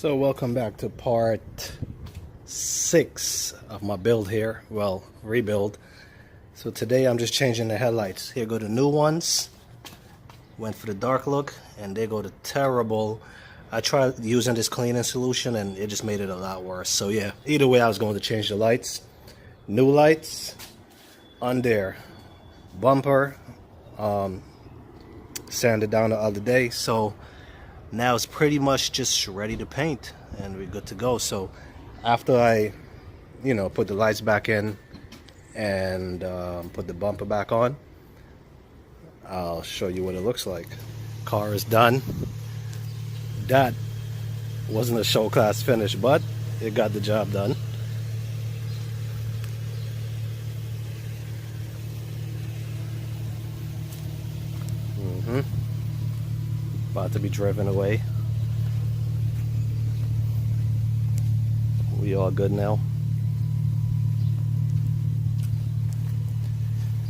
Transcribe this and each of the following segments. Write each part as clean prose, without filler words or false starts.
So welcome back to part 6 of my build here. Well, rebuild. So today I'm just changing the headlights. Here go the new ones. Went for the dark look, and they go the terrible. I tried using this cleaning solution and it just made it a lot worse. So yeah, either way I was going to change the lights. New lights on there. Bumper sanded down the other day, so now it's pretty much just ready to paint and we're good to go. So after I put the lights back in and put the bumper back on, I'll show you what it looks like. Car is done. That wasn't a show class finish, but it got the job done. About to be driven away. We all good now?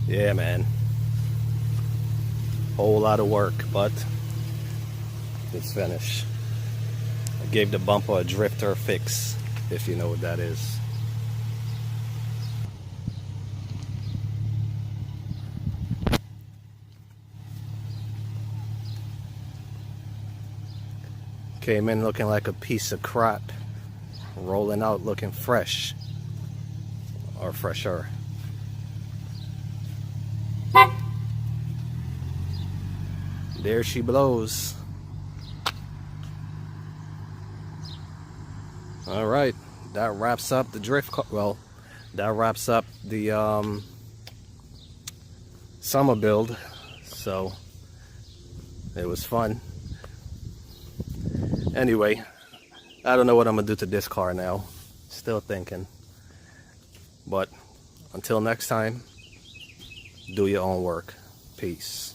Yeah, man. Whole lot of work, but it's finished. I gave the bumper a drifter fix, if you know what that is. Came in looking like a piece of crap, rolling out looking fresh, or fresher. There she blows. All right, that wraps up the drift car. Well, that wraps up the summer build. So it was fun. Anyway, I don't know what I'm gonna do to this car now. Still thinking. But until next time, do your own work. Peace.